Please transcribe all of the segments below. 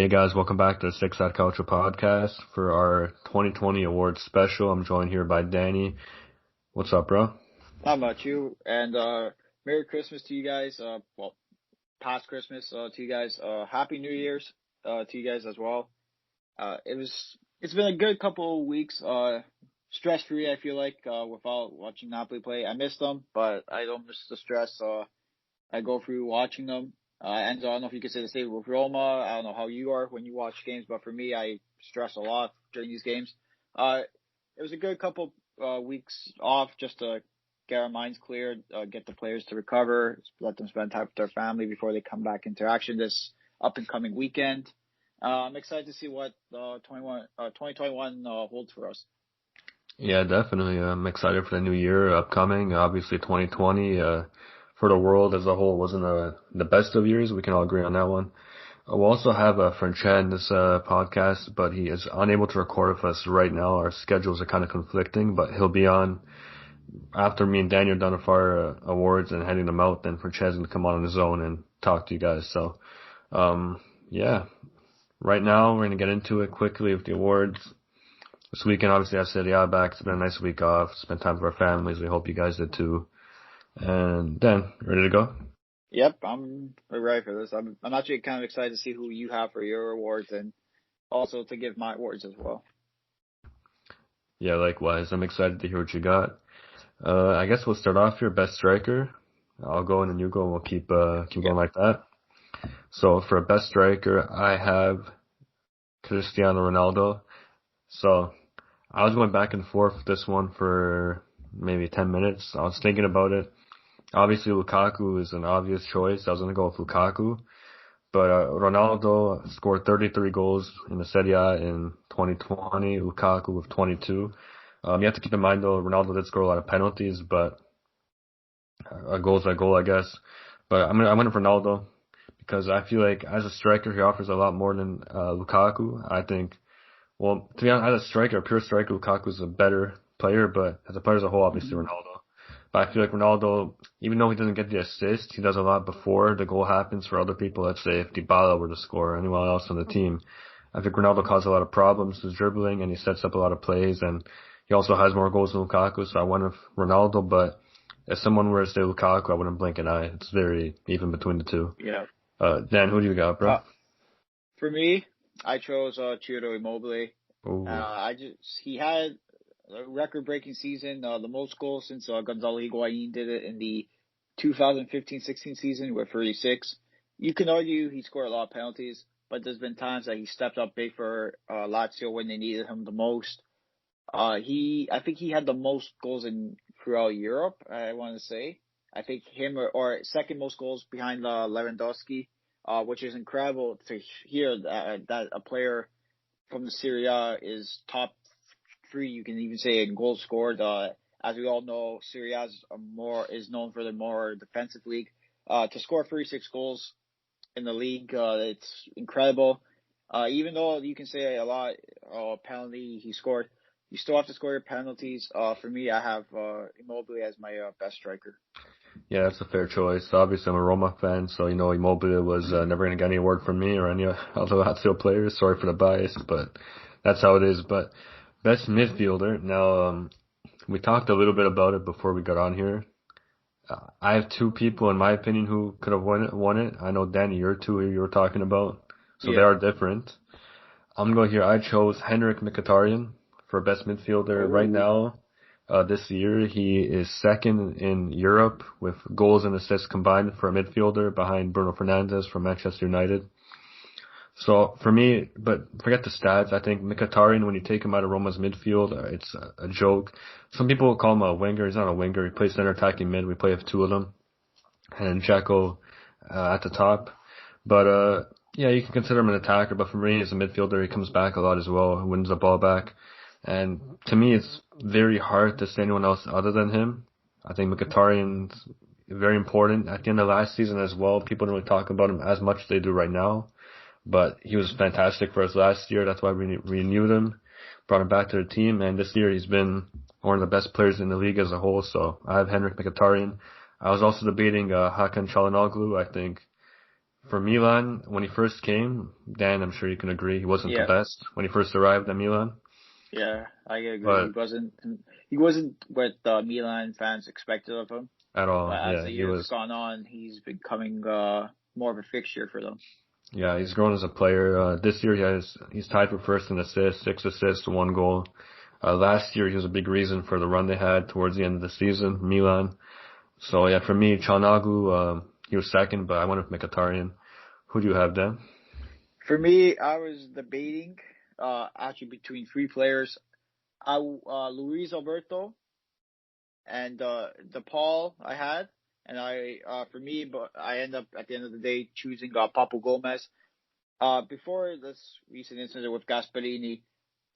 Hey guys, welcome back to the Six Side Calcio podcast for our 2020 awards special. I'm joined here by Danny. What's up, bro? Not much, you. And Merry Christmas to you guys. Past Christmas to you guys. Happy New Year's to you guys as well. It's been a good couple of weeks. Stress free, I feel like, without watching Napoli play. I miss them, but I don't miss the stress. I go through watching them. And I don't know if you could say the same with Roma. I don't know how you are when you watch games, but for me, I stress a lot during these games. It was a good couple weeks off just to get our minds cleared, get the players to recover, let them spend time with their family before they come back into action this up and coming weekend. I'm excited to see what 2021 holds for us. Yeah, definitely. I'm excited for the new year upcoming. Obviously, 2020 for the world as a whole wasn't the best of years. We can all agree on that one. We'll also have Franchet in this podcast, but he is unable to record with us right now. Our schedules are kind of conflicting, but he'll be on after me and Daniel done with our awards and handing them out. Then Franchet's going to come on his own and talk to you guys. So, yeah. Right now, we're going to get into it quickly with the awards. This weekend, obviously, I have Serie A back. It's been a nice week off. Spent time with our families. We hope you guys did too. And Dan, ready to go? Yep, I'm ready for this. I'm actually kind of excited to see who you have for your awards and also to give my awards as well. Yeah, likewise. I'm excited to hear what you got. I guess we'll start off here. Best striker. I'll go and then you go and we'll keep going like that. So for best striker, I have Cristiano Ronaldo. So I was going back and forth with this one for maybe 10 minutes. I was thinking about it. Obviously, Lukaku is an obvious choice. I was going to go with Lukaku. But Ronaldo scored 33 goals in the Serie A in 2020. Lukaku with 22. You have to keep in mind, though, Ronaldo did score a lot of penalties, but a goal's a goal, I guess. But I went with Ronaldo because I feel like as a striker, he offers a lot more than Lukaku. I think, well, to be honest, as a striker, a pure striker, Lukaku's a better player, but as a player as a whole, obviously Ronaldo. But I feel like Ronaldo, even though he doesn't get the assist, he does a lot before the goal happens for other people. Let's say if Dybala were to score or anyone else on the team. I think Ronaldo caused a lot of problems with dribbling and he sets up a lot of plays and he also has more goals than Lukaku, so I went with Ronaldo, but if someone were to say Lukaku, I wouldn't blink an eye. It's very even between the two. Yeah. Dan, who do you got, bro? For me, I chose Ciro Immobile. He had a record-breaking season, the most goals since Gonzalo Higuain did it in the 2015-16 season with 36. You can argue he scored a lot of penalties, but there's been times that he stepped up big for Lazio when they needed him the most. I think he had the most goals throughout Europe, I want to say. I think him or second most goals behind Lewandowski, which is incredible to hear that a player from the Serie A is top three, you can even say, in goals scored. As we all know, Serie A is known for the more defensive league. To score 36 goals in the league, it's incredible. Even though you can say a lot penalty he scored, you still have to score your penalties. For me, I have Immobile as my best striker. Yeah, that's a fair choice. Obviously, I'm a Roma fan, so Immobile was never going to get any award from me or any other Lazio players. Sorry for the bias, but that's how it is. But best midfielder. Now, we talked a little bit about it before we got on here. I have two people, in my opinion, who could have won it. I know, Danny, you're two who you were talking about, so They are different. I'm going here. I chose Henrik Mkhitaryan for best midfielder. Right now, this year, he is second in Europe with goals and assists combined for a midfielder behind Bruno Fernandes from Manchester United. So for me, but forget the stats, I think Mkhitaryan, when you take him out of Roma's midfield, it's a joke. Some people call him a winger. He's not a winger. He plays center attacking mid. We play with two of them. And Dzeko at the top. But yeah, you can consider him an attacker, but for me, as a midfielder, he comes back a lot as well, wins the ball back. And to me, it's very hard to say anyone else other than him. I think Mkhitaryan's very important. At the end of last season as well, people don't really talk about him as much as they do right now. But he was fantastic for us last year. That's why we renewed him, brought him back to the team. And this year, he's been one of the best players in the league as a whole. So I have Henrik Mkhitaryan. I was also debating Hakan Çalhanoğlu. I think For Milan, when he first came, Dan, I'm sure you can agree, he wasn't the Yeah, best when he first arrived at Milan. yeah, I agree. But He wasn't what Milan fans expected of him. at all, But as yeah, the he years was. gone on, he's becoming more of a fixture for them. Yeah, he's grown as a player. This year he's tied for first in assists, 6 assists, 1 goal. Last year he was a big reason for the run they had towards the end of the season, Milan. So yeah, for me, Çalhanoğlu, he was second, but I went with Mkhitaryan. Who do you have then? For me, I was debating actually between three players. Luis Alberto and DePaul I had, and for me, but I end up at the end of the day choosing Papu Gomez. Before this recent incident with Gasperini,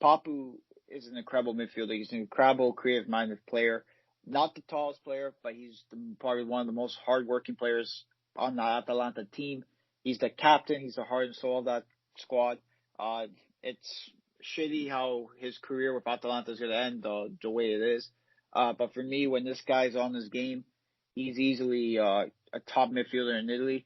Papu is an incredible midfielder. He's an incredible creative-minded player. Not the tallest player, but he's probably one of the most hardworking players on the Atalanta team. He's the captain. He's the heart and soul of that squad. It's shitty how his career with Atalanta is going to end the way it is. But for me, when this guy's on his game, he's easily a top midfielder in Italy,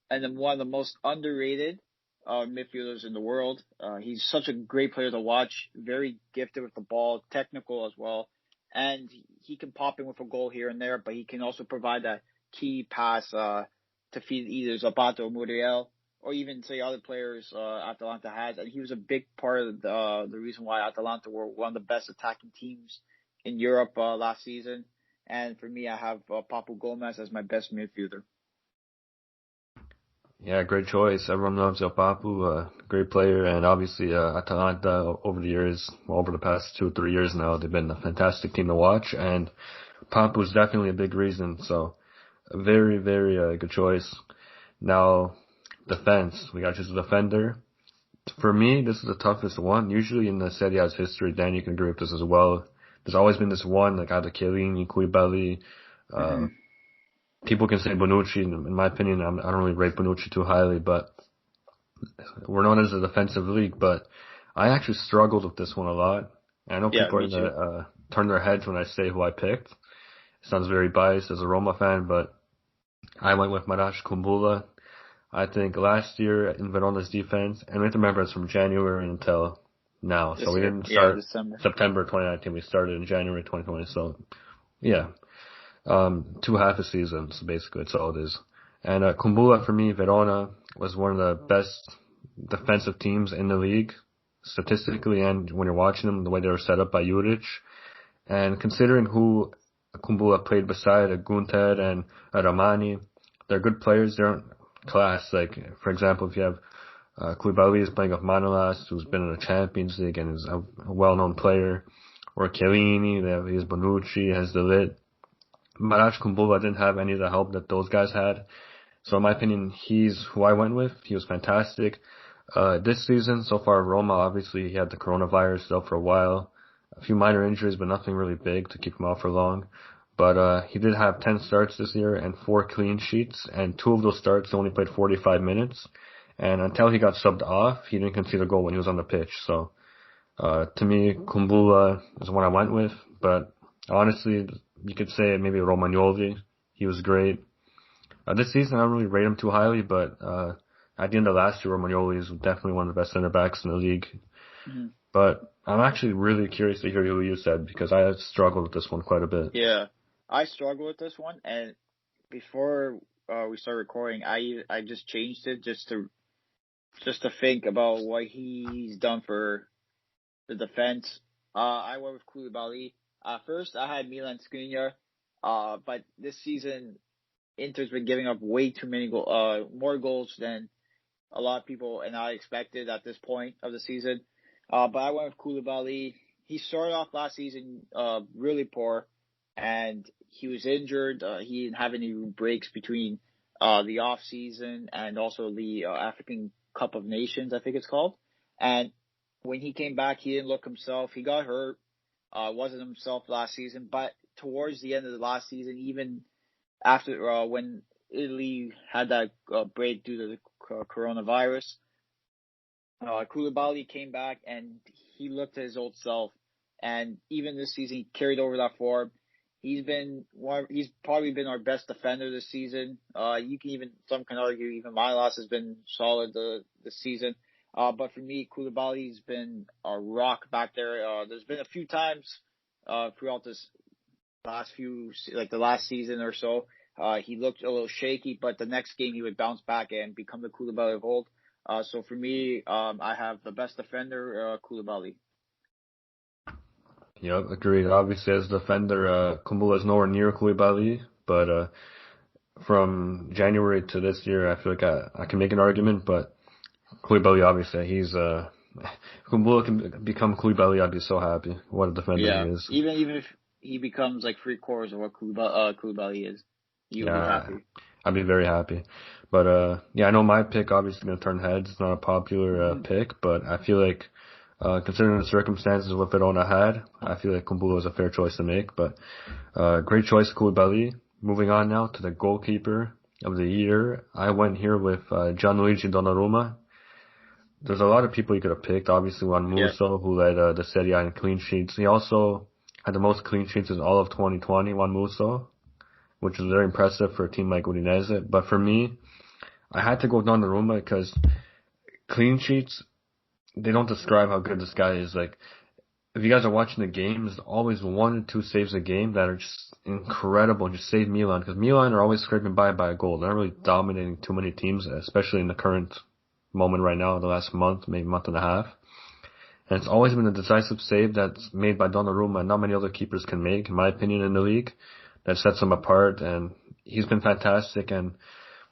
and then one of the most underrated midfielders in the world. He's such a great player to watch, very gifted with the ball, technical as well, and he can pop in with a goal here and there, but he can also provide that key pass to feed either Zapata or Muriel, or even say other players Atalanta has, and he was a big part of the reason why Atalanta were one of the best attacking teams in Europe last season. And for me, I have Papu Gomez as my best midfielder. Yeah, great choice. Everyone loves El Papu, great player, and obviously Atalanta over the years, well, over the past 2 or 3 years now, they've been a fantastic team to watch, and Papu is definitely a big reason. So a very, very good choice. Now, defense. We got just a defender. For me, this is the toughest one. Usually in the Serie A's history, Dan, you can agree with this as well. There's always been this one, like either Chiellini, Koulibaly. Uh, Mm-hmm. People can say Bonucci. In my opinion, I don't really rate Bonucci too highly, but we're known as a defensive league. But I actually struggled with this one a lot. And I know Yeah, people are me gonna too. turn their heads when I say who I picked. It sounds very biased as a Roma fan, but I went with Marash Kumbula. I think last year in Verona's defense, and we have to remember it's from January until now. So This we year, didn't yeah, start December. September 2019. We started in January 2020. So yeah, two half a seasons basically. That's all it is. And Kumbula for me, Verona was one of the best defensive teams in the league statistically, and when you're watching them, the way they were set up by Juric. And considering who Kumbula played beside Gunther and Ramani, they're good players. They're class. Like, for example, if you have Koulibaly is playing with Manolas, who's been in the Champions League and is a well-known player, or Chiellini, he has Bonucci, has De Ligt. Marash Kumbula didn't have any of the help that those guys had. So in my opinion, he's who I went with. He was fantastic. This season, so far, Roma, obviously, he had the coronavirus out for a while. A few minor injuries, but nothing really big to keep him out for long. But he did have 10 starts this year and 4 clean sheets, and 2 of those starts he only played 45 minutes. And until he got subbed off, he didn't concede a goal when he was on the pitch. So to me, Kumbula is the one I went with. But honestly, you could say maybe Romagnoli. He was great. This season, I don't really rate him too highly, but at the end of last year, Romagnoli is definitely one of the best center backs in the league. Mm-hmm. But I'm actually really curious to hear who you said because I have struggled with this one quite a bit. Yeah, I struggle with this one, and before we start recording, I just changed it just to think about what he's done for the defense. I went with Koulibaly. First, I had Milan Skriniar, but this season Inter's been giving up way too many more goals than a lot of people and I expected at this point of the season. But I went with Koulibaly. He started off last season really poor, and he was injured. He didn't have any breaks between the off season and also the African Cup of Nations, I think it's called. And when he came back, he didn't look himself. He got hurt. Wasn't himself last season. But towards the end of the last season, even after when Italy had that break due to the coronavirus, Koulibaly came back and he looked his old self. And even this season, he carried over that form. He's probably been our best defender this season. Some can argue even Milas has been solid this season. But for me, Koulibaly's been a rock back there. There's been a few times, throughout the last season or so, he looked a little shaky, but the next game he would bounce back and become the Koulibaly of old. So for me, I have the best defender, Koulibaly. Yep, agreed. Obviously, as a defender, Kumbula is nowhere near Koulibaly, but from January to this year, I feel like I can make an argument, but Koulibaly, obviously, he's Kumbula can become Koulibaly, I'd be so happy. What a defender he is. Even if he becomes like 3/4 of what Koulibaly is, you'll be happy. I'd be very happy. But I know my pick obviously gonna turn heads. It's not a popular pick, but I feel like considering the circumstances what Verona had, I feel like Kumbula was a fair choice to make. But great choice, Koulibaly. Moving on now to the goalkeeper of the year. I went here with Gianluigi Donnarumma. There's a lot of people you could have picked. Obviously, Juan Musso, who led the Serie A in clean sheets. He also had the most clean sheets in all of 2020, Juan Musso, which is very impressive for a team like Udinese. But for me, I had to go Donnarumma because clean sheets, they don't describe how good this guy is. Like, if you guys are watching the game, there's always 1 or 2 saves a game that are just incredible and just save Milan. Because Milan are always scraping by a goal. They're not really dominating too many teams, especially in the current moment right now, the last month, maybe month and a half. And it's always been a decisive save that's made by Donnarumma and not many other keepers can make, in my opinion, in the league. That sets him apart, and he's been fantastic and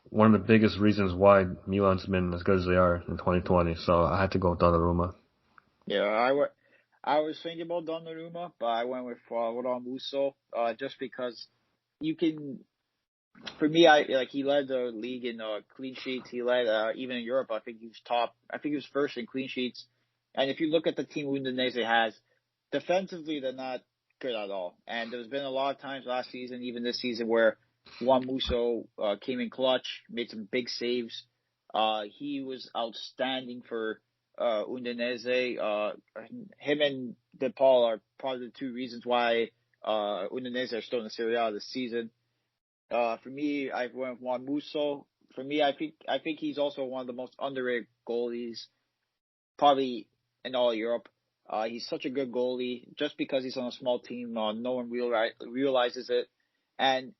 one of the biggest reasons why Milan's been as good as they are in 2020. So I had to go with Donnarumma. Yeah, I was thinking about Donnarumma, but I went with Juan Musso, just because for me, he led the league in clean sheets. He led even in Europe. I think he was top. I think he was first in clean sheets. And if you look at the team Udinese has, defensively they're not good at all. And there's been a lot of times last season, even this season, where Juan Musso came in clutch, made some big saves. He was outstanding for Udinese. Him and De Paul are probably the 2 reasons why Udinese are still in the Serie A this season. For me, I went with Juan Musso. For me, I think he's also one of the most underrated goalies, probably in all Europe. He's such a good goalie. Just because he's on a small team, no one realizes it. And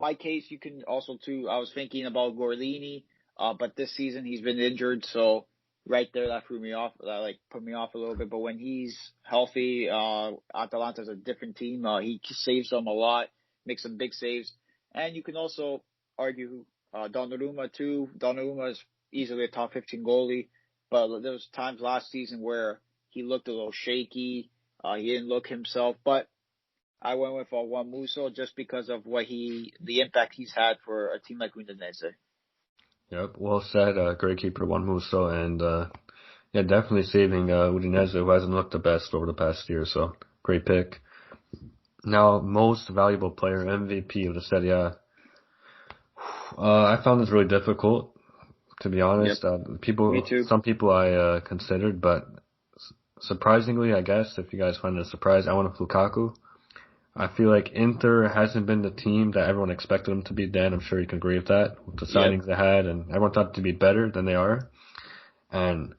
my case, you can also too. I was thinking about Gorlini, but this season he's been injured, so right there that threw me off. That put me off a little bit. But when he's healthy, Atalanta's a different team. He saves them a lot, makes some big saves. And you can also argue Donnarumma too. Donnarumma is easily a top 15 goalie, but there was times last season where he looked a little shaky. He didn't look himself. But I went with Juan Musso just because of the impact he's had for a team like Udinese. Yep, well said. Great keeper Juan Musso, and definitely saving Udinese, who hasn't looked the best over the past year. So great pick. Now, most valuable player, MVP of the Serie A. I found this really difficult, to be honest. Yep. Me too. Some people I considered, but surprisingly, I guess, if you guys find it a surprise, I went with Lukaku. I feel like Inter hasn't been the team that everyone expected them to be. Dan, I'm sure you can agree with that, with the signings they had, and everyone thought to be better than they are. And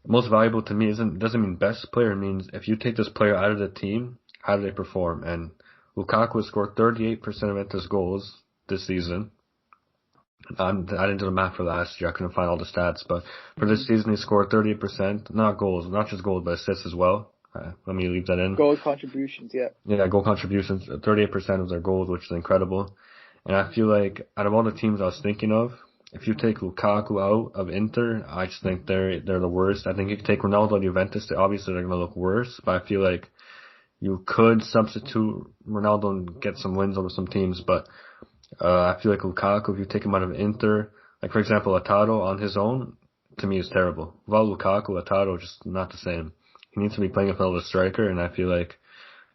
most valuable to me doesn't mean best player. It means if you take this player out of the team, how do they perform? And Lukaku scored 38% of Inter's goals this season. I didn't do the math for last year. I couldn't find all the stats, but for this season he scored 38%, not just goals, but assists as well. Let me leave that in. Goal contributions, yeah. Yeah, goal contributions, 38% of their goals, which is incredible. And I feel like out of all the teams I was thinking of, if you take Lukaku out of Inter, I just think they're the worst. I think if you take Ronaldo and Juventus, obviously they're going to look worse, but I feel like you could substitute Ronaldo and get some wins over some teams, but I feel like Lukaku, if you take him out of Inter, like for example, Lautaro on his own, to me is terrible. Without Lukaku, Lautaro just not the same. He needs to be playing with another striker, and I feel like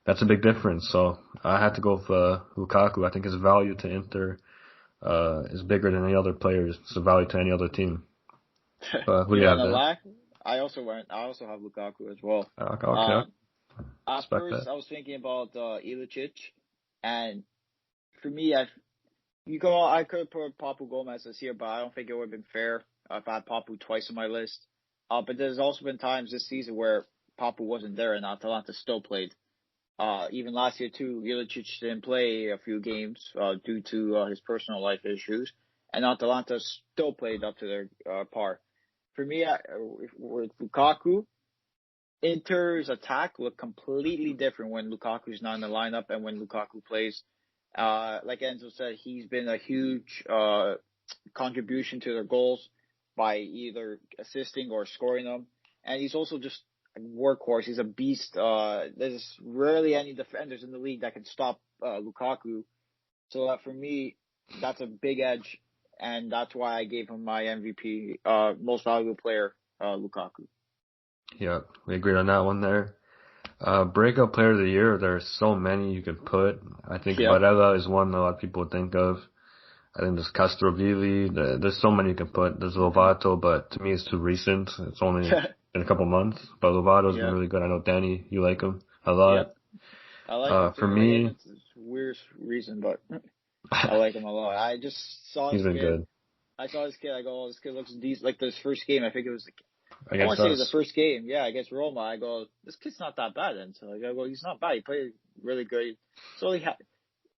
that's a big difference. So I had to go with Lukaku. I think his value to Inter is bigger than any other players. It's a value to any other team. Who do you have there? I also have Lukaku as well. Okay. At first, I was thinking about Ilicic, And for me, I could put Papu Gomez this year, but I don't think it would have been fair if I had Papu twice on my list. But there's also been times this season where Papu wasn't there and Atalanta still played. Even last year too, Ilicic didn't play a few games due to his personal life issues, and Atalanta still played up to their par. For me, with Lukaku, Inter's attack looked completely different when Lukaku's not in the lineup and when Lukaku plays. Like Enzo said, he's been a huge contribution to their goals by either assisting or scoring them, and he's also just a workhorse. He's a beast. There's rarely any defenders in the league that can stop Lukaku. So for me, that's a big edge, and that's why I gave him my MVP, most valuable player, Lukaku. Yeah, we agreed on that one there. Breakout player of the year, there's so many you could put. I think Varela is one a lot of people would think of. I think there's Castrovilli. There's so many you can put. There's Lovato, but to me it's too recent. It's only been a couple months. But Lovato's been really good. I know, Danny, you like him a lot. Yep. I like him too. For me, it's a weird reason, but I like him a lot. I just saw this kid. He's been good. I saw this kid. I go, oh, this kid looks decent. Like this first game, I think it was I want to say it was the first game. Yeah, against Roma. I go, this kid's not that bad. And so I go, he's not bad. He played really good. So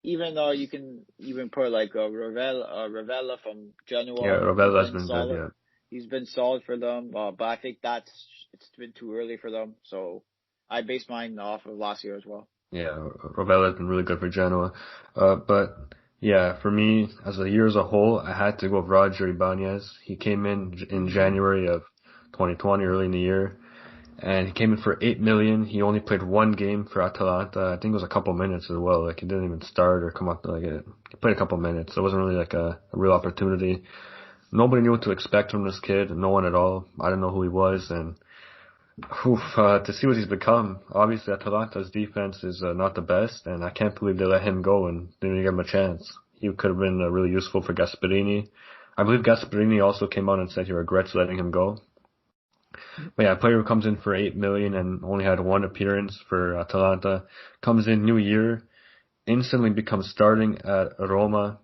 even though you can even put like Ravella from Genoa. Yeah, Ravella's been solid. Good, yeah. He's been solid for them, but I think it's been too early for them. So I base mine off of last year as well. Yeah, Ravella's been really good for Genoa. But yeah, for me, as a year as a whole, I had to go with Roger Ibanez. He came in January of 2020, early in the year, and he came in for $8 million. He only played one game for Atalanta. I think it was a couple minutes as well. Like, he didn't even start or come up. He played a couple minutes. So it wasn't really like a real opportunity. Nobody knew what to expect from this kid. No one at all. I didn't know who he was, and to see what he's become. Obviously, Atalanta's defense is not the best, and I can't believe they let him go and didn't even give him a chance. He could have been really useful for Gasperini. I believe Gasperini also came out and said he regrets letting him go. But yeah, a player who comes in for $8 million and only had one appearance for Atalanta, comes in new year, instantly becomes starting at Roma.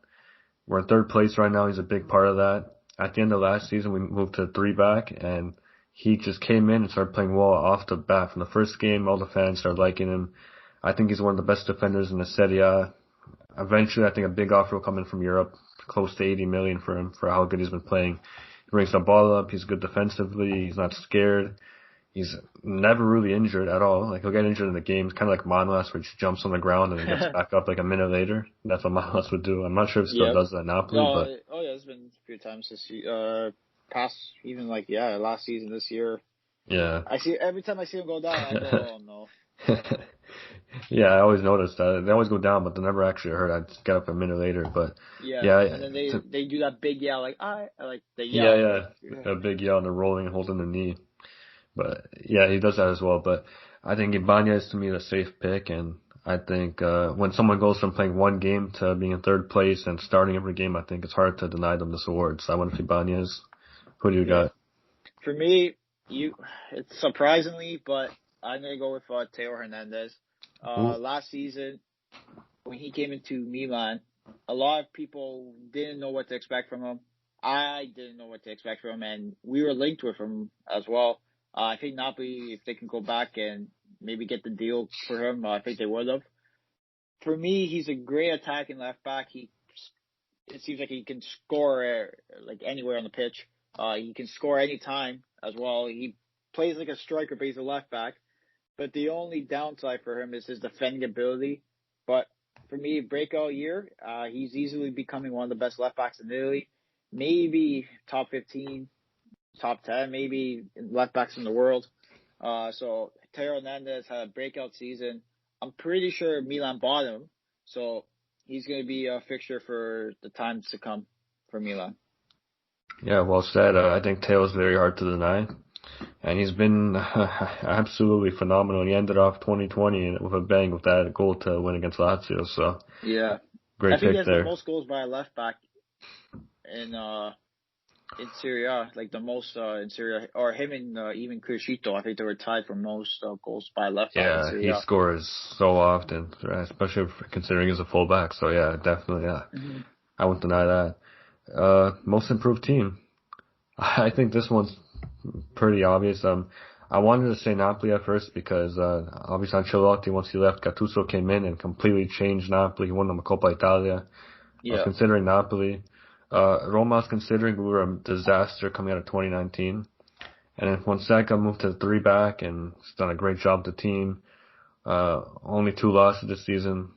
We're in third place right now. He's a big part of that. At the end of last season, we moved to 3-back, and he just came in and started playing well off the bat. From the first game, all the fans started liking him. I think he's one of the best defenders in the Serie A. Eventually, I think a big offer will come in from Europe, close to $80 million for him for how good he's been playing. He brings the ball up. He's good defensively. He's not scared. He's never really injured at all. Like, he'll get injured in the games, kind of like Manolas, where he just jumps on the ground and then gets back up like a minute later. That's what Manolas would do. I'm not sure if he still does that now, but it's been a few times this year. Past even last season, this year. Yeah. Every time I see him go down, I go, oh no. Yeah, I always notice that. They always go down, but they're never actually hurt. I just get up a minute later, but and then they do that big yell, they yell. Yeah. A big yell and they're rolling and holding the knee. But yeah, he does that as well. But I think Ibanez to me is a safe pick, and I think when someone goes from playing one game to being in third place and starting every game, I think it's hard to deny them this award. So I went with Ibanez. Who do you got? For me, it's surprisingly, but I'm gonna go with Theo Hernandez. Last season, when he came into Milan, a lot of people didn't know what to expect from him. I didn't know what to expect from him, and we were linked with him as well. I think Napoli, if they can go back and maybe get the deal for him, I think they would have. For me, he's a great attacking left back. It seems like he can score anywhere on the pitch. He can score any time as well. He plays like a striker, but he's a left back. But the only downside for him is his defending ability. But for me, breakout year, he's easily becoming one of the best left backs in Italy. Maybe top 15, top 10, maybe left backs in the world. So Theo Hernandez had a breakout season. I'm pretty sure Milan bought him. So he's going to be a fixture for the times to come for Milan. Yeah, well said. I think Theo's very hard to deny. And he's been absolutely phenomenal. He ended off 2020 with a bang with that goal to win against Lazio. So yeah, great pick there. I think he has the most goals by a left back in in Serie A, like the most in Serie A, or him and even Crescito. I think they were tied for most goals by left back in Yeah, Serie he A. scores so often, especially considering he's a fullback. So yeah, definitely, yeah, Mm-hmm. I won't deny that. Most improved team. I think this one's pretty obvious. I wanted to say Napoli at first because obviously Ancelotti, once he left, Gattuso came in and completely changed Napoli. He won the Coppa Italia. I was Yeah. considering Napoli. Roma was considering we were a disaster coming out of 2019. And then Fonseca moved to the three back and he's done a great job with the team. Only two losses this season.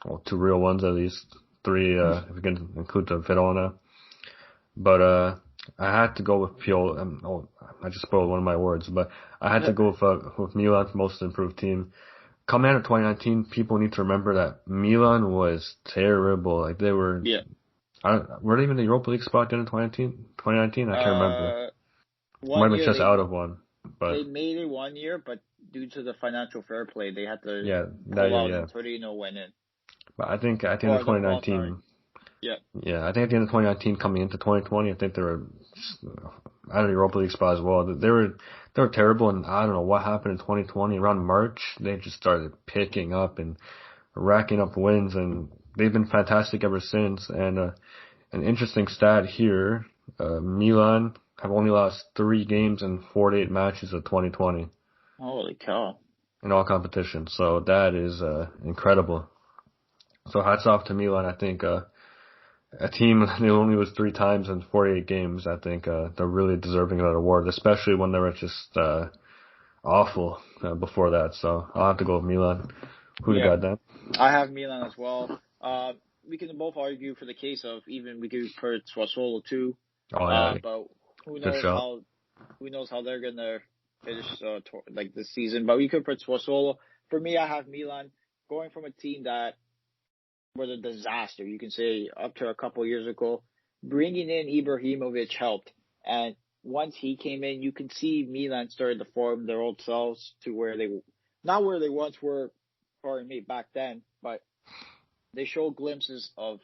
Well, two real ones at least. Three, if we can include the Verona. But, I had to go with Pioli. I just spoiled one of my words, but I had to go with Milan's most improved team. Coming out of 2019, people need to remember that Milan was terrible. Like they were, Yeah. were they even in the Europa League spot in 2019? 2019? I can't remember. Uh, Might one have been year just out of one, they but made it one year, but due to the financial fair play, they had to yeah, that pull year, out, yeah. and Torino went in, But I think at the end of or the qualifying. 2019, Yeah. yeah, I think at the end of 2019 coming into 2020, I think they were out of the Europa League spot as well. They were terrible, and I don't know what happened in 2020. Around March, they just started picking up and racking up wins, and they've been fantastic ever since. And an interesting stat here, Milan have only lost 3 games in 48 matches of 2020 Holy cow. in all competitions. So that is incredible. So hats off to Milan. I think a team they only lose 3 times in 48 games. I think they're really deserving of that award, especially when they were just awful before that. So I'll have to go with Milan. Who you Yeah. got then? I have Milan as well. We can both argue for the case of even we could put Sassuolo too. Oh yeah, But who good knows show. how they're gonna finish like this season. But we could put Sassuolo. For me, I have Milan going from a team that was a disaster. You can say up to a couple of years ago, bringing in Ibrahimovic helped, and once he came in, you can see Milan started to form their old selves to where they not where they once were. Pardon me, back then, but they show glimpses of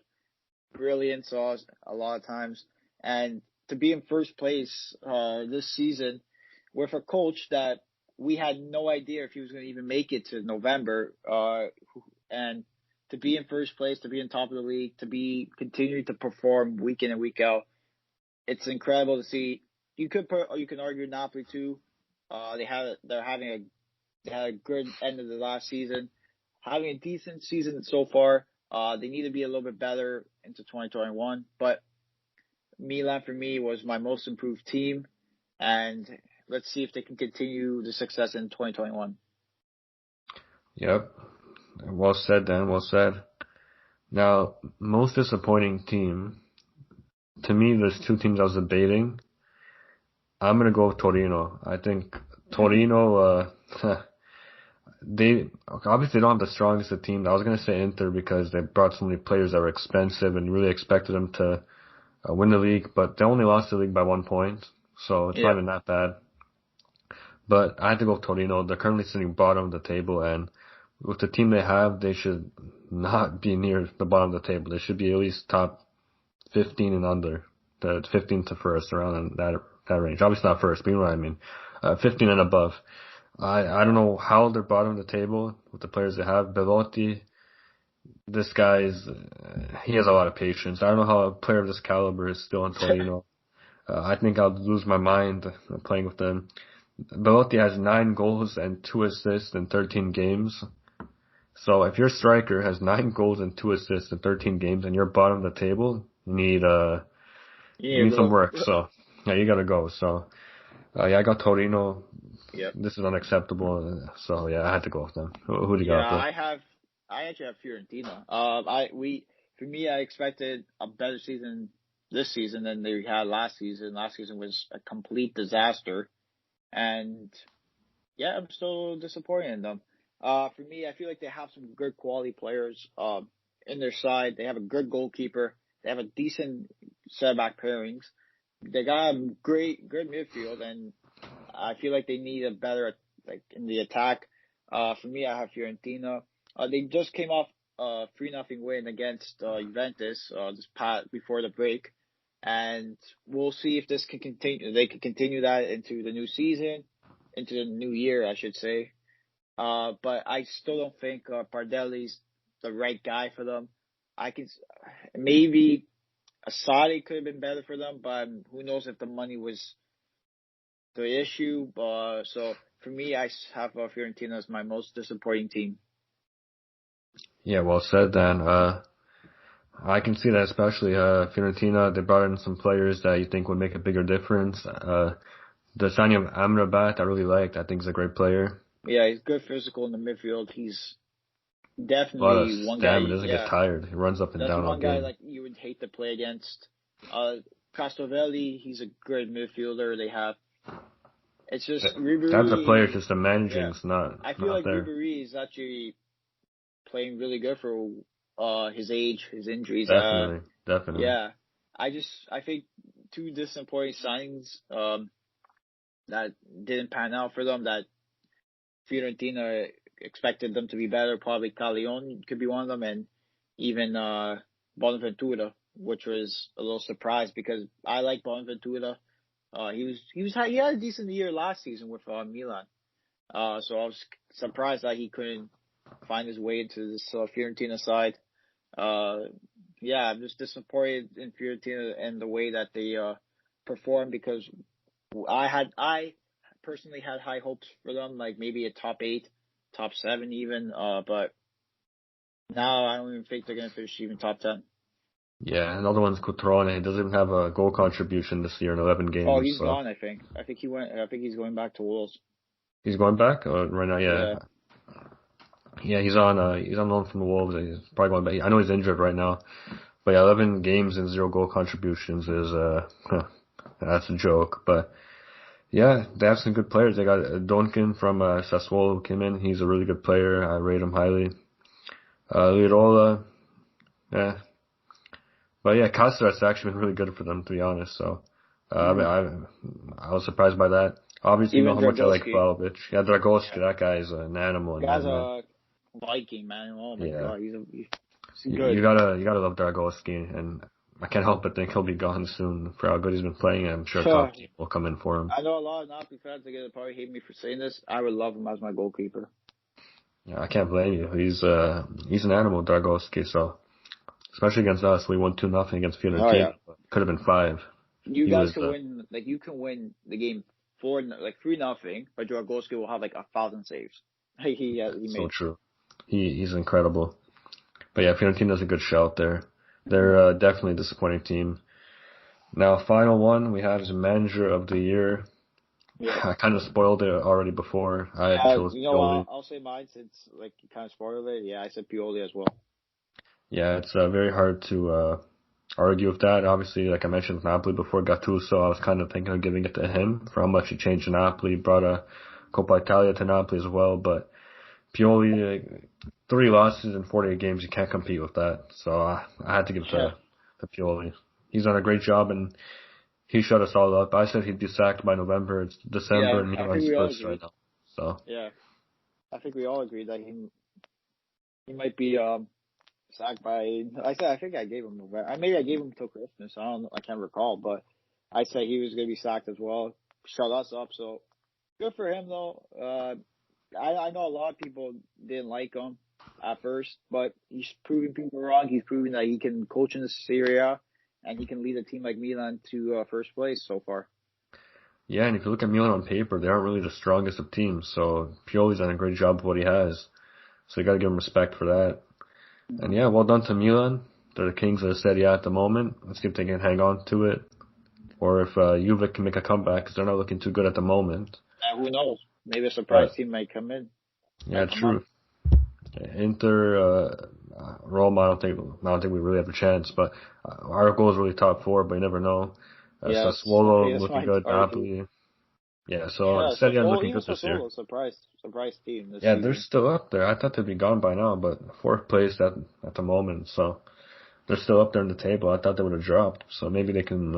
brilliance a lot of times, and to be in first place this season with a coach that we had no idea if he was going to even make it to November, and to be in first place, to be in top of the league, to be continuing to perform week in and week out, it's incredible to see. You can argue Napoli too. They had a good end of the last season, having a decent season so far. They need to be a little bit better into 2021, but Milan for me was my most improved team, and let's see if they can continue the success in 2021. Yep. Well said, Dan. Well said. Now, most disappointing team. To me, there's two teams I was debating. I'm gonna go with Torino. I think Torino. They obviously don't have the strongest of teams. I was gonna say Inter because they brought so many players that were expensive and really expected them to win the league, but they only lost the league by 1 point, so it's not Yeah, even that bad. But I had to go with Torino. They're currently sitting bottom of the table, and with the team they have, they should not be near the bottom of the table. They should be at least top 15 and under, the 15 to first, around in that range. Obviously not first, but you know what I mean. 15 and above. I don't know how they're bottom of the table with the players they have. Belotti, this guy is, he has a lot of patience. I don't know how a player of this caliber is still in Torino. I think I'll lose my mind playing with them. Belotti has 9 goals and 2 assists in 13 games. So if your striker has 9 goals and 2 assists in 13 games and you're bottom of the table, you you need a need some little. work. So yeah, you gotta go. So yeah, I got Torino. Yep. This is unacceptable. So yeah, I had to go with them. Who do you Yeah, got there? I actually have Fiorentina. For me, I expected a better season this season than they had last season. Last season was a complete disaster, and yeah, I'm still disappointed in them. For me, I feel like they have some good quality players in their side. They have a good goalkeeper. They have a decent set back pairings. They got a good midfield, and I feel like they need a better like in the attack. For me, I have Fiorentina. They just came off a 3-0 win against Juventus this past before the break. and we'll see if this can continue. They can continue that into the new season, into the new year, I should say. But I still don't think Pardelli's the right guy for them. I can maybe Asadi could have been better for them, but who knows if the money was the issue. So for me, I have Fiorentina as my most disappointing team. Yeah, well said, Dan. I can see that, especially Fiorentina. They brought in some players that you think would make a bigger difference. The signing of Amrabat, I really liked. I think he's a great player. Yeah, he's good physical in the midfield. He's A lot of definitely one guy. stamina. Doesn't get tired. He runs up and That's down all one guy game. like you would hate to play against. Castovelli, he's a great midfielder. They have. It's just Ribery. That's a player. Just the managing's not. I feel like there. Ribery is actually playing really good for his age, his injuries. Definitely. Yeah, I think two disappointing signings that didn't pan out for them. That Fiorentina expected them to be better. Probably Calcio could be one of them, and even Bonaventura, which was a little surprised because I like Bonaventura. He had a decent year last season with Milan. So I was surprised that he couldn't find his way into this Fiorentina side. Yeah, I'm just disappointed in Fiorentina and the way that they performed because I personally had high hopes for them, like maybe a top 8, top 7 even. But now I don't even think they're gonna finish even top 10. Yeah, another one's Cotrone. He doesn't even have a goal contribution this year in 11 games. Oh, he's gone. I think he went. I think he's going back to Wolves. He's going back right now. Yeah, he's on loan from the Wolves. He's probably going back. I know he's injured right now, but yeah, 11 games and 0 goal contributions is that's a joke. But yeah, they have some good players. They got Duncan from Sassuolo who came in. He's a really good player. I rate him highly. Lirola, yeah. But yeah, Caceres actually been really good for them, to be honest. So, I was surprised by that. Obviously, you know how much I like Vlahovic. Yeah, Dragowski, that guy is an animal. Guy's a Viking, man. Oh my god, he's good. You gotta love Dragowski, and I can't help but think he'll be gone soon for how good he's been playing. I'm sure top team will come in for him. I know a lot of Napoli fans are gonna probably hate me for saying this. I would love him as my goalkeeper. Yeah, I can't blame you. He's an animal, Dragowski. So. Especially against us, we won 2-0 against Fiorentina. Oh, yeah. Could have been 5. You guys can win. Like you can win the game 3-0, but Dragowski will have like 1,000 saves. He made. So true. He's incredible. But yeah, Fiorentina's a good shout there. They're definitely a disappointing team. Now, final one we have is manager of the year. Yeah. I kind of spoiled it already before. I chose Pioli. I'll say mine since like you kind of spoiled it. Yeah, I said Pioli as well. Yeah, it's very hard to argue with that. Obviously, like I mentioned with Napoli before Gattuso, I was kind of thinking of giving it to him for how much he changed Napoli, brought a Coppa Italia to Napoli as well. But Pioli, 3 losses in 48 games, you can't compete with that. So I had to give it to Pioli. He's done a great job, and he shut us all up. I said he'd be sacked by November. It's December, and he's first right now. So yeah, I think we all agree that he might be sacked by. I think I gave him November. Maybe I gave him till Christmas. I don't know. I can't recall, but I said he was going to be sacked as well. Shut us up. So good for him, though. I know a lot of people didn't like him at first, but he's proving people wrong. He's proving that he can coach in the Serie A, and he can lead a team like Milan to first place so far. Yeah, and if you look at Milan on paper, they aren't really the strongest of teams. So Pioli's done a great job of what he has. So you got to give him respect for that. And yeah, well done to Milan. They're the kings of the Serie A at the moment. Let's see if they can hang on to it. Or if Juve can make a comeback, because they're not looking too good at the moment. Who knows? Maybe a surprise team might come in. Yeah, true. Inter, Roma, I don't think we really have a chance. But our goal is really top 4, but you never know. Sassuolo looking good, Napoli. Yeah, so Serie A looking good this year. Surprise team. Yeah, they're still up there. I thought they'd be gone by now, but 4th place at the moment. So they're still up there in the table. I thought they would have dropped. So maybe they can.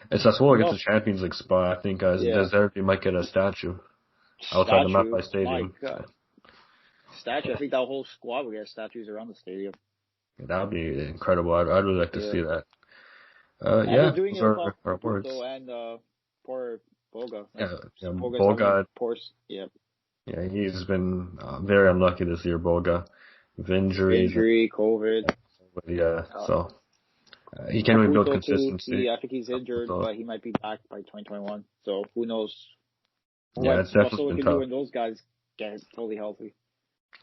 If Sassuolo gets the Champions League spot, I think De Zerbi might get a statue outside the Mapei Stadium. Statue. I think that whole squad will get statues around the stadium. Yeah, that would be incredible. I'd really like to see that. And Yeah, he's doing those it without are Caputo awards. and poor Boga. Like Yeah, yeah, Boga's having Boga. poor. Yeah, Yeah, he's been very unlucky this year, Boga, with injuries. injury, COVID. But yeah, Uh, so he can't really build Caputo too. consistency. I think he's injured, So but he might be back by 2021. So who knows yeah, what it's definitely Barcelona been can do tough. when those guys get totally healthy.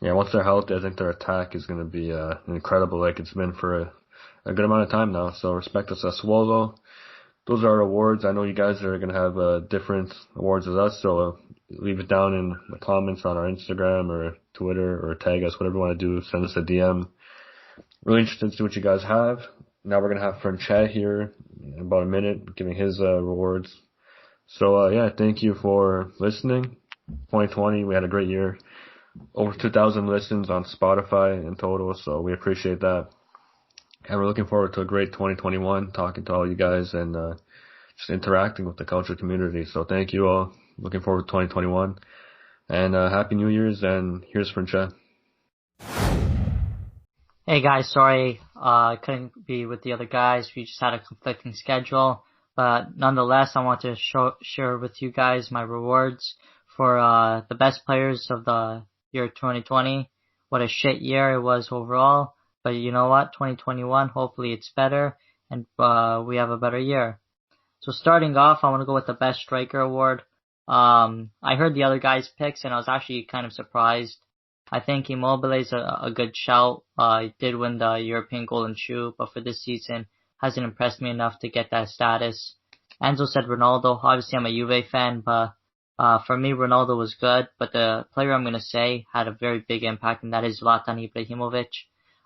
Yeah, once they're healthy, I think their attack is going to be incredible, like it's been for a good amount of time now. So respect to Sassuolo. Those are our awards. I know you guys are going to have different awards as us, so leave it down in the comments on our Instagram or Twitter or tag us, whatever you want to do. Send us a DM. Really interested to see what you guys have. Now we're going to have Franchet here in about a minute giving his rewards. So yeah, thank you for listening. 2020, we had a great year. Over 2,000 listens on Spotify in total, so we appreciate that. And we're looking forward to a great 2021, talking to all you guys and just interacting with the culture community. So thank you all. Looking forward to 2021. And Happy New Year's, and here's Franchet. Hey guys, sorry, I couldn't be with the other guys. We just had a conflicting schedule. But nonetheless, I want to share with you guys my rewards for the best players of the year 2020. What a shit year it was overall. But you know what? 2021, hopefully it's better and we have a better year. So starting off, I want to go with the best striker award. I heard the other guys' picks and I was actually kind of surprised. I think Immobile is a good shout. He did win the European Golden Shoe, but for this season, hasn't impressed me enough to get that status. Enzo said Ronaldo. Obviously, I'm a Juve fan, but for me, Ronaldo was good. But the player I'm going to say had a very big impact, and that is Zlatan Ibrahimovic.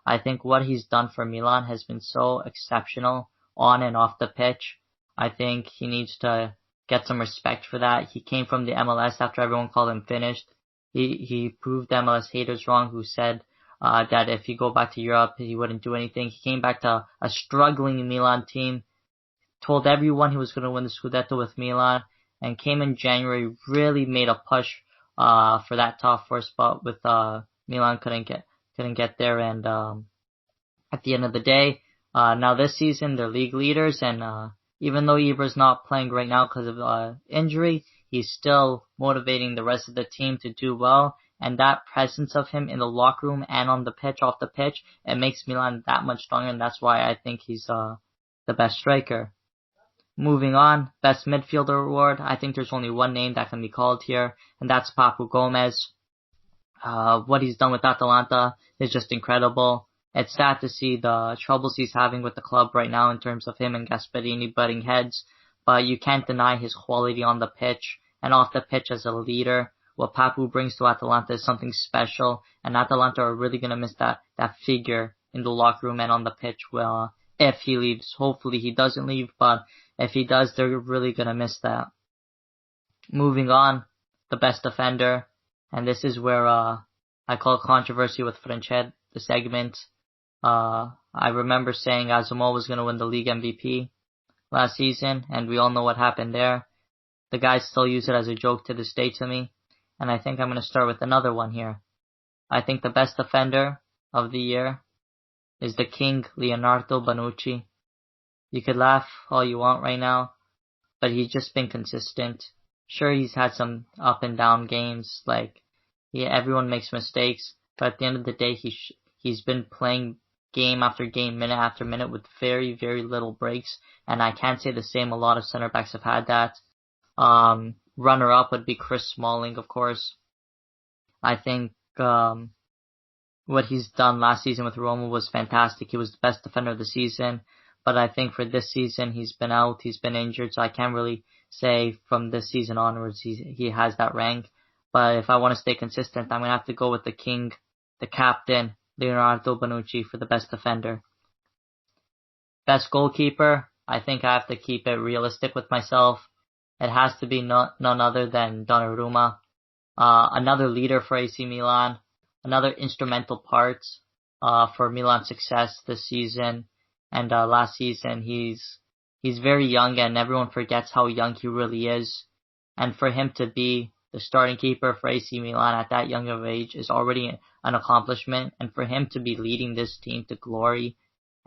I think what he's done for Milan has been so exceptional on and off the pitch. I think he needs to get some respect for that. He came from the MLS after everyone called him finished. He proved the MLS haters wrong who said that if he go back to Europe he wouldn't do anything. He came back to a struggling Milan team, told everyone he was going to win the Scudetto with Milan, and came in January, really made a push for that top four spot with Milan couldn't get there, and at the end of the day, now this season they're league leaders, and even though Ibra's not playing right now because of injury, he's still motivating the rest of the team to do well, and that presence of him in the locker room and on the pitch, off the pitch, it makes Milan that much stronger, and that's why I think he's the best striker. Moving on, best midfielder award. I think there's only one name that can be called here, and that's Papu Gomez. What he's done with Atalanta is just incredible. It's sad to see the troubles he's having with the club right now in terms of him and Gasperini butting heads, but you can't deny his quality on the pitch and off the pitch as a leader. What Papu brings to Atalanta is something special, and Atalanta are really going to miss that figure in the locker room and on the pitch. Well, if he leaves, hopefully he doesn't leave, but if he does, they're really going to miss that. Moving on, the best defender, and this is where I call controversy with Franchet, the segment. I remember saying Asamoah was going to win the league MVP last season, and we all know what happened there. The guys still use it as a joke to this day to me, and I think I'm going to start with another one here. I think the best defender of the year is the king, Leonardo Bonucci. You could laugh all you want right now, but he's just been consistent. Sure, he's had some up and down games, everyone makes mistakes, but at the end of the day, he's been playing game after game, minute after minute with very, very little breaks, and I can't say the same. A lot of center backs have had that. Runner up would be Chris Smalling, of course. I think what he's done last season with Roma was fantastic. He was the best defender of the season, but I think for this season he's been out, he's been injured, so I can't really say from this season onwards he has that rank. But if I want to stay consistent, I'm going to have to go with the king, the captain, Leonardo Bonucci for the best defender. Best goalkeeper, I think I have to keep it realistic with myself. It has to be none other than Donnarumma. Another leader for AC Milan, another instrumental part for Milan's success this season and last season. He's very young, and everyone forgets how young he really is. And for him to be the starting keeper for AC Milan at that young of age is already an accomplishment. And for him to be leading this team to glory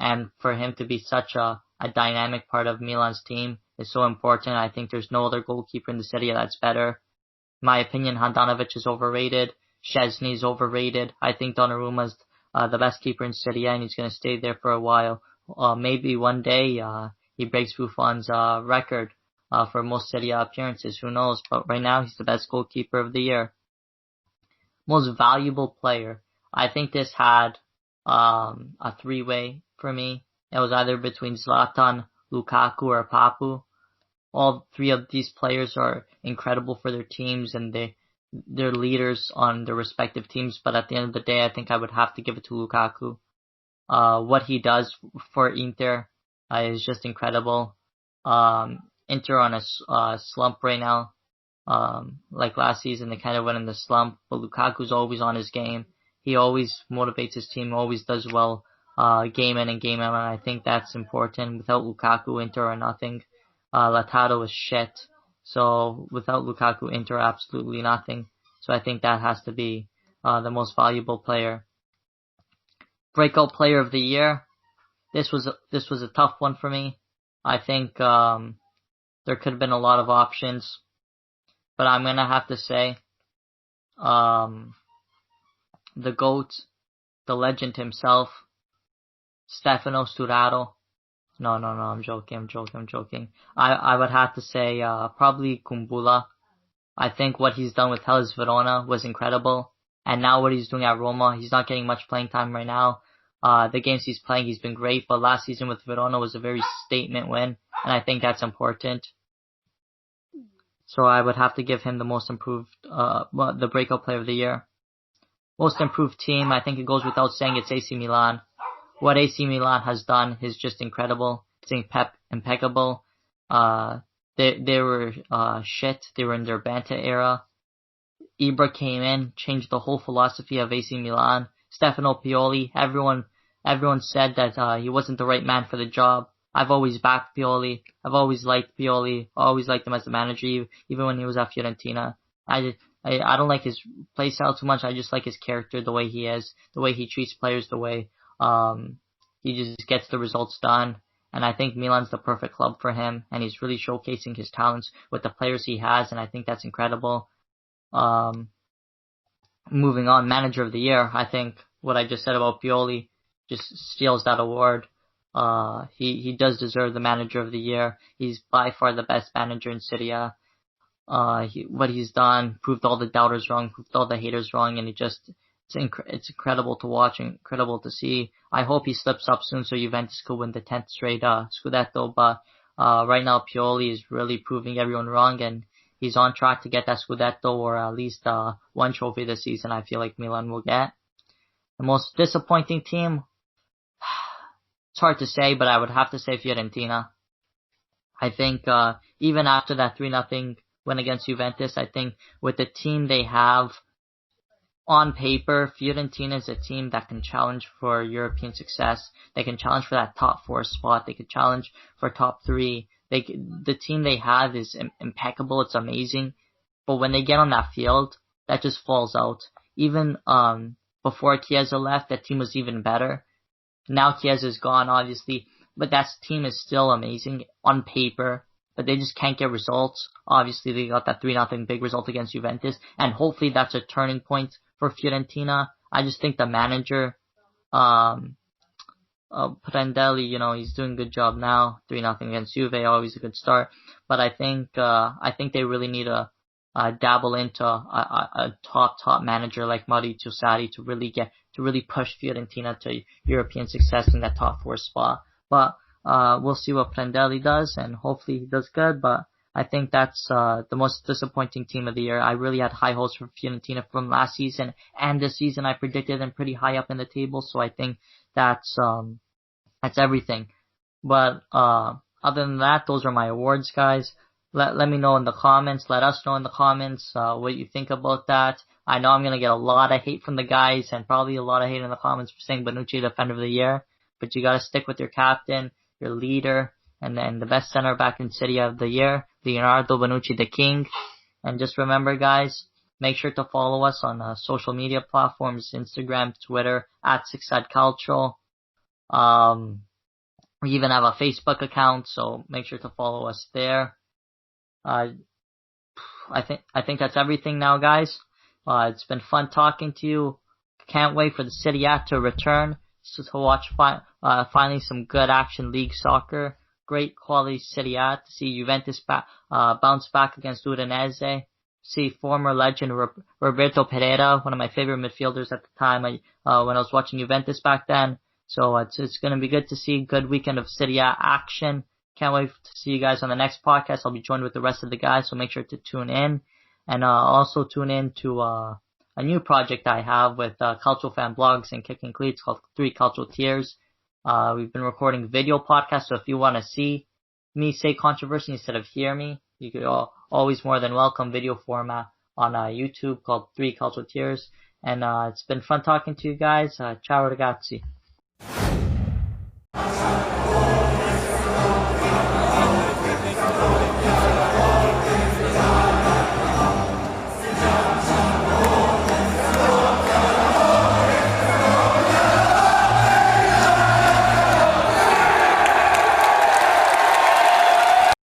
and for him to be such a dynamic part of Milan's team is so important. I think there's no other goalkeeper in the Serie A that's better. In my opinion, Handanovic is overrated. Szczesny is overrated. I think Donnarumma is the best keeper in Serie A, and he's going to stay there for a while. Maybe one day he breaks Buffon's record for most Serie A appearances. Who knows? But right now, he's the best goalkeeper of the year. Most valuable player. I think this had a three-way for me. It was either between Zlatan, Lukaku, or Papu. All three of these players are incredible for their teams, and they're leaders on their respective teams. But at the end of the day, I think I would have to give it to Lukaku. What he does for Inter is just incredible. Inter on a slump right now. Like last season, they kind of went in the slump, but Lukaku's always on his game. He always motivates his team, always does well, game in and game out, and I think that's important. Without Lukaku, Inter are nothing. Lautaro is shit. So without Lukaku, Inter are absolutely nothing. So I think that has to be the most valuable player. Breakout player of the year. This was a tough one for me. I think there could have been a lot of options, but I'm gonna have to say the GOAT, the legend himself, Stefano Sturaro. No, I'm joking. I would have to say probably Kumbula. I think what he's done with Hellas Verona was incredible, and now what he's doing at Roma, he's not getting much playing time right now. The games he's playing, he's been great, but last season with Verona was a very statement win, and I think that's important. So I would have to give him the most improved, the breakout player of the year. Most improved team, I think it goes without saying, it's AC Milan. What AC Milan has done is just incredible. It's impeccable. They were shit. They were in their Banta era. Ibra came in, changed the whole philosophy of AC Milan. Stefano Pioli, everyone said that he wasn't the right man for the job. I've always backed Pioli. I've always liked Pioli. Always liked him as the manager, even when he was at Fiorentina. I don't like his play style too much. I just like his character, the way he is, the way he treats players, the way he just gets the results done. And I think Milan's the perfect club for him, and he's really showcasing his talents with the players he has, and I think that's incredible. Moving on, manager of the year, I think what I just said about Pioli just steals that award. He does deserve the manager of the year. He's by far the best manager in Serie A. What he's done, proved all the doubters wrong, proved all the haters wrong, and it's incredible to watch, incredible to see. I hope he slips up soon so Juventus could win the 10th straight Scudetto, but right now Pioli is really proving everyone wrong, and he's on track to get that Scudetto, or at least one trophy this season. I feel like Milan will get. The most disappointing team, it's hard to say, but I would have to say Fiorentina. I think even after that 3-0 win against Juventus, I think with the team they have on paper, Fiorentina is a team that can challenge for European success. They can challenge for that top 4 spot. They can challenge for top 3. The team they have is impeccable. It's amazing. But when they get on that field, that just falls out. Even before Chiesa left, that team was even better. Now Chiesa's gone, obviously, but that team is still amazing on paper, but they just can't get results. Obviously, they got that 3-0 big result against Juventus, and hopefully that's a turning point for Fiorentina. I just think the manager, Prandelli, he's doing a good job now. 3-0 against Juve, always a good start. But I think they really need to dabble into a top manager like Maurizio Sarri to really push Fiorentina to European success in that top 4 spot. But we'll see what Prandelli does, and hopefully he does good. But I think that's the most disappointing team of the year. I really had high hopes for Fiorentina from last season and this season. I predicted them pretty high up in the table, so I think that's everything. But other than that, those are my awards, guys. Let me know in the comments. Let us know in the comments what you think about that. I know I'm gonna get a lot of hate from the guys, and probably a lot of hate in the comments for saying Bonucci Defender of the Year. But you gotta stick with your captain, your leader, and then the best center back in Serie A of the year, Leonardo Bonucci, the king. And just remember, guys, make sure to follow us on social media platforms, Instagram, Twitter, @6sideCalcio. We even have a Facebook account, so make sure to follow us there. I think that's everything now, guys. It's been fun talking to you. Can't wait for the Serie A to return to watch finally some good action league soccer. Great quality Serie A to see Juventus bounce back against Udinese. See former legend Roberto Pereira, one of my favorite midfielders at the time when I was watching Juventus back then. So it's going to be good to see a good weekend of Serie A action. Can't wait to see you guys on the next podcast. I'll be joined with the rest of the guys, so make sure to tune in. And also tune in to a new project I have with Calcio fan blogs and Kicking Cleats called 3 Calcio Tiers. We've been recording video podcasts, so if you want to see me say controversy instead of hear me, you could always more than welcome video format on YouTube called 3 Calcio Tiers. And it's been fun talking to you guys. Ciao ragazzi.